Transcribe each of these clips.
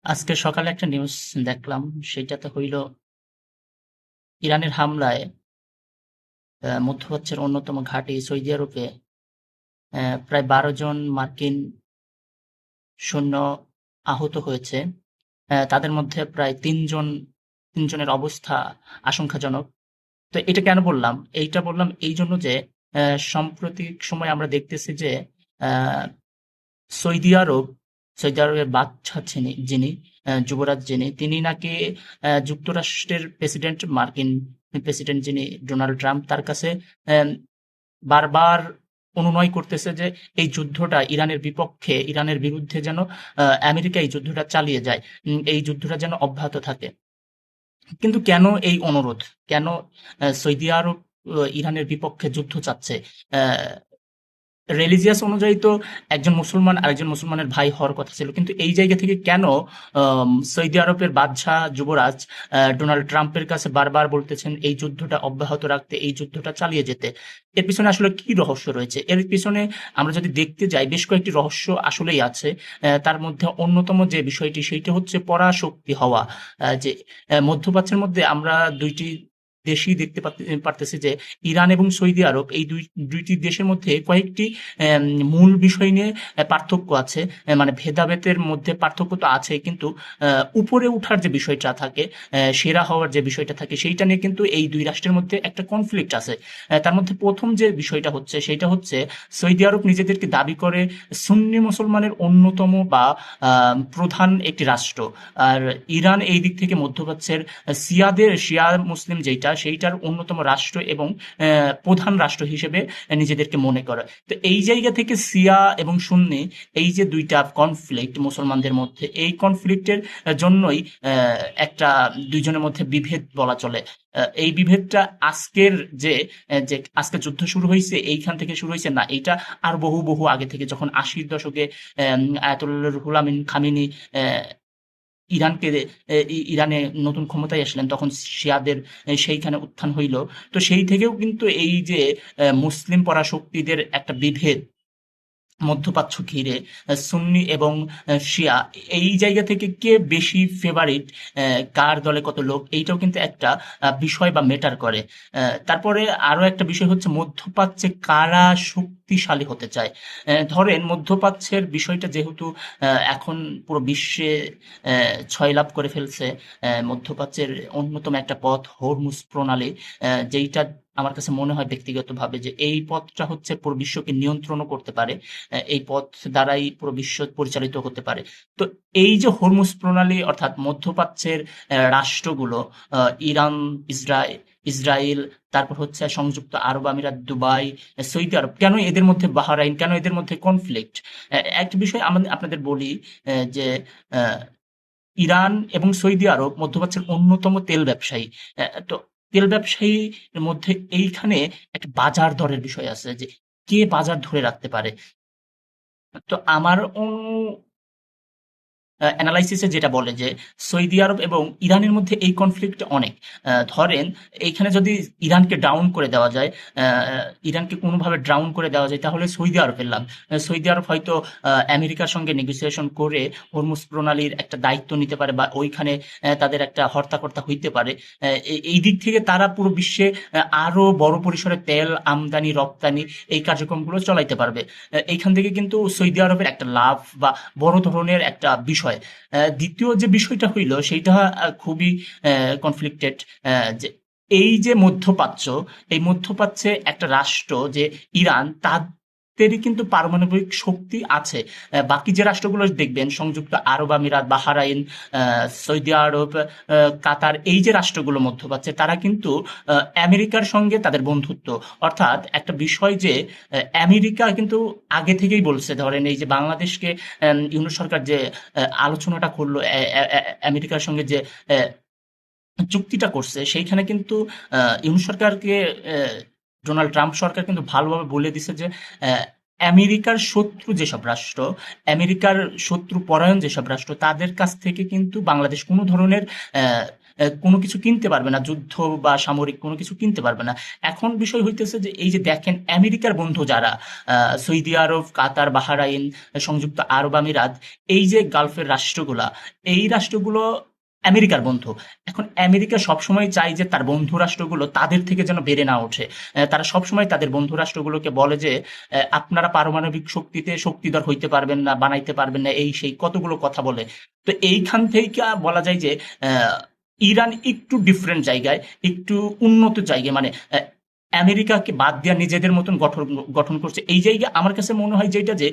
আজকে সকালে একটা নিউজ দেখলাম। সেটাতে হইল ইরানের হামলায় মধ্যপ্রাচ্যের অন্যতম ঘাঁটি সৌদি আরবে প্রায় ১২ জন মার্কিন সৈন্য আহত হয়েছে। তাদের মধ্যে প্রায় ৩ জনের অবস্থা আশঙ্কাজনক। তো এটা কেন বললাম? এইটা বললাম এই জন্য যে সাম্প্রতিক সময়ে আমরা দেখতেছি যে আ সৌদি আরব, সৌদি আরবের বাদশা যিনি যুবরাজ যিনি, তিনি নাকি যুক্তরাষ্ট্রের প্রেসিডেন্ট, মার্কিন প্রেসিডেন্ট যিনি ডোনাল্ড ট্রাম্প, তার কাছে অ্যাম বারবার অনুনয় করতেছে যে এই যুদ্ধটা ইরানের বিপক্ষে, ইরানের বিরুদ্ধে যেন আমেরিকা এই যুদ্ধটা চালিয়ে যায়। এই যুদ্ধটা যেন অব্যাহত থাকে। কিন্তু কেন এই অনুরোধ? কেন সৌদি আরব ইরানের বিপক্ষে যুদ্ধ চাচ্ছে? অ্যা রিলিজিয়াস অনুযায়ী তো একজন মুসলমান আরেকজন মুসলমানের ভাই হওয়ার কথা ছিল। কিন্তু এই জায়গা থেকে কেন সৌদি আরবের বাদশাহ যুবরাজ ডোনাল্ড ট্রাম্পের কাছে বারবার বলতেছেন এই যুদ্ধটা অব্যাহত রাখতে, এই যুদ্ধটা চালিয়ে যেতে? এর পিছনে আসলে কি রহস্য রয়েছে? এর পিছনে আমরা যদি দেখতে যাই, বেশ কয়েকটি রহস্য আসলেই আছে। তার মধ্যে অন্যতম যে বিষয়টি, সেইটা হচ্ছে পরাশক্তি হওয়া। যে মধ্যপ্রাচ্যের মধ্যে আমরা ২ টি দেশই দেখতে পারতেছি যে ইরান এবং সৌদি আরব, এই ২ টি দেশের মধ্যে কয়েকটি অ্যাম মূল বিষয় নিয়ে পার্থক্য আছে। মানে ভেদাভেদের মধ্যে পার্থক্য তো আছেই, কিন্তু উপরে উঠার যে বিষয়টা থাকে, সেরা হওয়ার যে বিষয়টা থাকে, সেইটা নিয়ে কিন্তু এই ২ রাষ্ট্রের মধ্যে একটা কনফ্লিক্ট আছে। তার মধ্যে ১ম যে বিষয়টা হচ্ছে, সেইটা হচ্ছে সৌদি আরব নিজেদেরকে দাবি করে সুন্নি মুসলমানের অন্যতম বা প্রধান একটি রাষ্ট্র। আর ইরান এই দিক থেকে মধ্যপ্রাচ্যের শিয়া মুসলিম যেইটা, সেইটার অন্যতম রাষ্ট্র এবং প্রধান রাষ্ট্র হিসেবে নিজেদেরকে মনে করে। তো এই জায়গা থেকে শিয়া এবং সুন্নি, এই যে ২ টা কনফ্লিক্ট মুসলমানদের মধ্যে, এই কনফ্লিক্টের জন্যই একটা ২ জনের মধ্যে বিভেদ বলা চলে। এই বিভেদটা আজকের যে আজকে যুদ্ধ শুরু হইছে, এইখান থেকে শুরু হইছে না। এইটা আর বহু আগে থেকে, যখন ৮০ দশকে আয়াতুল্লাহ রুহুল আমিন খামেনি অ্যা ইরানকে ইরানে নতুন ক্ষমতায় আসলেন, তখন শিয়াদের সেইখানে উত্থান হইল। তো সেই থেকেও কিন্তু এই যে মুসলিম পরাশক্তিদের একটা বিভেদ মধ্যপ্রাচ্য ঘিরে, সুন্নি এবং শিয়া, এই জায়গা থেকে কে বেশি ফেভারিট, কার দলে কত লোক, এইটাও কিন্তু একটা বিষয় বা ম্যাটার করে। তারপরে আরো একটা বিষয় হচ্ছে মধ্যপ্রাচ্যে কারা শক্তিশালী হতে চায়। ধরেন মধ্যপ্রাচ্যের বিষয়টা যেহেতু এখন পুরো বিশ্বে ছয়লাভ করে ফেলছে, মধ্যপ্রাচ্যের অন্যতম একটা পথ হরমুজ প্রণালী, যেইটা আমার কাছে মনে হয় ব্যক্তিগতভাবে যে এই পথটা হচ্ছে পুরো বিশ্বকে নিয়ন্ত্রণও করতে পারে। এই পথ দ্বারাই পুরো বিশ্ব পরিচালিত হতে পারে। তো এই যে হরমুজ প্রণালী, অর্থাৎ মধ্যপ্রাচ্যের রাষ্ট্রগুলো, ইরান, ইসরায়েল, তারপর হচ্ছে সংযুক্ত আরব আমিরাত, দুবাই, সৌদি আরব, কেন এদের মধ্যে বাহরাইন, কেন এদের মধ্যে কনফ্লিক্ট? একটা বিষয় আপনাদের বলি, যে আহ, ইরান এবং সৌদি আরব মধ্যপ্রাচ্যের অন্যতম তেল ব্যবসায়ী। তো তেল ব্যবসায়ীর মধ্যে এইখানে একটা বাজার দরের বিষয় আছে, যে কে বাজার ধরে রাখতে পারে। তো আমার অ্যানালাইসিসে যেটা বলে যে সৌদি আরব এবং ইরানের মধ্যে এই কনফ্লিক্ট অনেক। ধরেন এইখানে যদি ইরানকে ডাউন করে দেওয়া যায়, ইরানকে কোনোভাবে ডাউন করে দেওয়া যায়, তাহলে সৌদি আরবের লাভ। সৌদি আরব হয়তো আমেরিকার সঙ্গে নেগোসিয়েশন করে হরমুজ প্রণালীর একটা দায়িত্ব নিতে পারে, বা ওইখানে তাদের একটা হর্তাকর্তা হইতে পারে। এই দিক থেকে তারা পুরো বিশ্বে আরো বড় পরিসরে তেল আমদানি রপ্তানি, এই কার্যক্রমগুলো চলাইতে পারবে। এইখান থেকে কিন্তু সৌদি আরবের একটা লাভ বা বড় ধরনের একটা বিষয়। দ্বিতীয় যে বিষয়টা হইল, সেইটা খুবই কনফ্লিক্টেড, যে এই যে মধ্যপ্রাচ্য, এই মধ্যপ্রাচ্যে একটা রাষ্ট্র যে ইরান, তাদেরই কিন্তু পারমাণবিক শক্তি আছে। বাকি যে রাষ্ট্রগুলো দেখবেন, সংযুক্ত আরব আমিরাত, বাহরাইন, সৌদি আরব, কাতার, এই যে রাষ্ট্রগুলো মধ্যপ্রাচ্যে, তারা কিন্তু আমেরিকার সঙ্গে তাদের বন্ধুত্ব। অর্থাৎ একটা বিষয় যে আমেরিকা কিন্তু আগে থেকেই বলছে, ধরেন এই যে বাংলাদেশকে ইউনূস সরকার যে আলোচনাটা করলো, আমেরিকার সঙ্গে যে চুক্তিটা করছে, সেইখানে কিন্তু ইউনূস সরকারকে, ডোনাল্ড ট্রাম্প সরকার কিন্তু ভালোভাবে বলে দিছে যে আমেরিকার শত্রু যেসব রাষ্ট্র, আমেরিকার শত্রু পরায়ণ যেসব রাষ্ট্র, তাদের কাছ থেকে কিন্তু বাংলাদেশ কোনো ধরনের কোনো কিছু কিনতে পারবে না, যুদ্ধ বা সামরিক কোনো কিছু কিনতে পারবে না। এখন বিষয় হইতেছে যে এই যে দেখেন আমেরিকার বন্ধু যারা সৌদি আরব, কাতার, বাহরাইন, সংযুক্ত আরব আমিরাত, এই যে গালফের রাষ্ট্রগুলা, এই রাষ্ট্রগুলো আমেরিকার বন্ধু। এখন আমেরিকা সবসময় চায় যে তার বন্ধু রাষ্ট্রগুলো তাদের থেকে যেন বেড়ে না ওঠে। তারা সবসময় তাদের বন্ধু রাষ্ট্রগুলোকে বলে যে আপনারা পারমাণবিক শক্তিতে শক্তিধর হইতে পারবেন না, বানাইতে পারবেন না, এই সেই কতগুলো কথা বলে। তো এইখান থেকে বলা যায় যে আহ, ইরান একটু ডিফারেন্ট জায়গায়, একটু উন্নত জায়গায়, মানে আমেরিকাকে বাদ দিয়া নিজেদের মতন গঠন গঠন করছে। এই জায়গায় আমার কাছে মনে হয় যেটা যে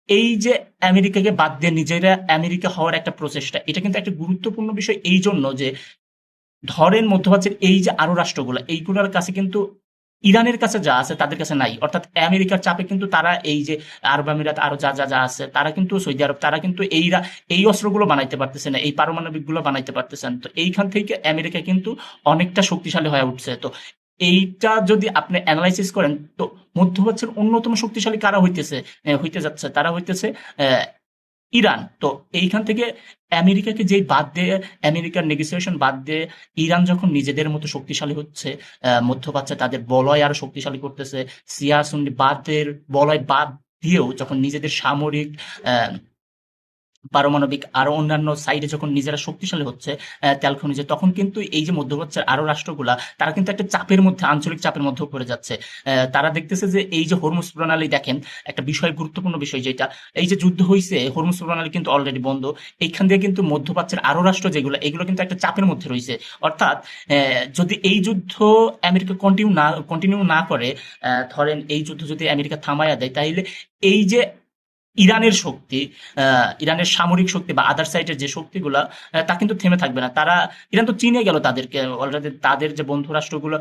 এই যে আমেরিকাকে বাদ দিয়ে নিজেরা আমেরিকা হওয়ার একটা প্রচেষ্টা, এটা কিন্তু একটা গুরুত্বপূর্ণ বিষয়। এই জন্য যে ধরেন মধ্যপ্রাচ্যের এই যে আরো রাষ্ট্রগুলো, এইগুলোর কাছে কিন্তু ইরানের কাছে যা আছে তাদের কাছে নাই। অর্থাৎ আমেরিকার চাপে কিন্তু তারা এই যে আরব আমিরাত আরো যা যা যা আছে, তারা কিন্তু সৌদি আরব, তারা কিন্তু এই অস্ত্রগুলো বানাইতে পারতেছে না, এই পারমাণবিক গুলো বানাইতে পারতেছে না। তো এইখান থেকে আমেরিকা কিন্তু অনেকটা শক্তিশালী হয়ে উঠছে। তো এইটা যদি আপনি অ্যানালাইসিস করেন, তো মধ্যপ্রাচ্যের অন্যতম শক্তিশালী কারা হইতে যাচ্ছে, তারা হইতেছে আহ, ইরান। তো এইখান থেকে আমেরিকাকে যেই বাদ দিয়ে, আমেরিকার নেগোসিয়েশন বাদ দিয়ে ইরান যখন নিজেদের মতো শক্তিশালী হচ্ছে, মধ্যপ্রাচ্যে তাদের বলয় আরো শক্তিশালী করতেছে, শিয়া সুন্নি বাদের বলয় বাদ দিয়েও যখন নিজেদের সামরিক, আহ, পারমাণবিক আরো অন্যান্য সাইডে যখন নিজেরা শক্তিশালী হচ্ছে, তেল খনিজে, তখন কিন্তু এই যে মধ্যপ্রাচ্যের আরো রাষ্ট্রগুলা, তারা কিন্তু একটা চাপের মধ্যে, আঞ্চলিক চাপের মধ্যে পড়ে যাচ্ছে। তারা দেখতেছে যে এই যে হরমুজ প্রণালী, দেখেন একটা বিষয়, গুরুত্বপূর্ণ বিষয় যেটা, এই যে যুদ্ধ হয়েছে, হরমুজ প্রণালী কিন্তু অলরেডি বন্ধ। এইখান দিয়ে কিন্তু মধ্যপ্রাচ্যের আরো রাষ্ট্র যেগুলো, এগুলো কিন্তু একটা চাপের মধ্যে রয়েছে। অর্থাৎ যদি এই যুদ্ধ আমেরিকা কন্টিনিউ না করে, ধরেন এই যুদ্ধ যদি আমেরিকা থামাইয়া দেয়, তাহলে এই যে ইরানের শক্তি, ইরানের সামরিক শক্তি বা আদার সাইডের যে শক্তিগুলা, তা কিন্তু থেমে থাকবে না। ইরান তো চিনে গেল তাদেরকে অলরেডি, তাদের যে বন্ধু রাষ্ট্রগুলো,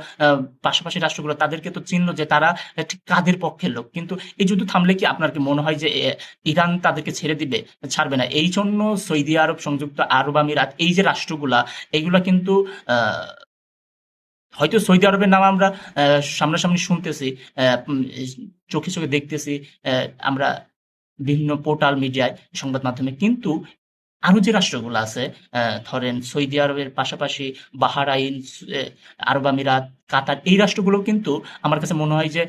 পাশাপাশি রাষ্ট্রগুলো তাদেরকে তো চিনলো যে তারা ঠিক কাদের পক্ষের লোক। কিন্তু এই যুদ্ধ থামলে কি আপনার কি মনে হয় যে ইরান তাদেরকে ছেড়ে দিবে? ছাড়বে না। এই জন্য সৌদি আরব, সংযুক্ত আরব আমিরাত, এই যে রাষ্ট্রগুলা, এইগুলা কিন্তু আহ হয়তো সৌদি আরবের নাম আমরা সামনাসামনি শুনতেছি, চোখে চোখে দেখতেছি, আমরা বিভিন্ন পোর্টাল, মিডিয়ায়, সংবাদ মাধ্যমে, কিন্তু আরো যে রাষ্ট্রগুলো আছে, ধরেন সৌদি আরবের পাশাপাশি বাহরাইন, আরব আমিরাত, কাতার, এই রাষ্ট্রগুলো কিন্তু আমার কাছে মনে হয় যে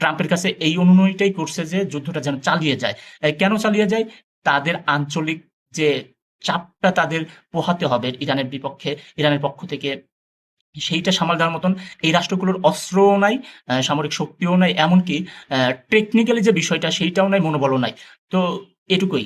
ট্রাম্পের কাছে এই অনুনয়টাই করছে যে যুদ্ধটা যেন চালিয়ে যায়। কেন চালিয়ে যায়? তাদের আঞ্চলিক যে চাপটা তাদের পোহাতে হবে ইরানের বিপক্ষে, ইরানের পক্ষ থেকে, সেইটা সামাল দেওয়ার মতন এই রাষ্ট্রগুলোর অস্ত্রও নাই, সামরিক শক্তিও নাই, এমনকি টেকনিক্যালি যে বিষয়টা সেইটাও নাই, মনোবলও নাই। তো এটুকুই।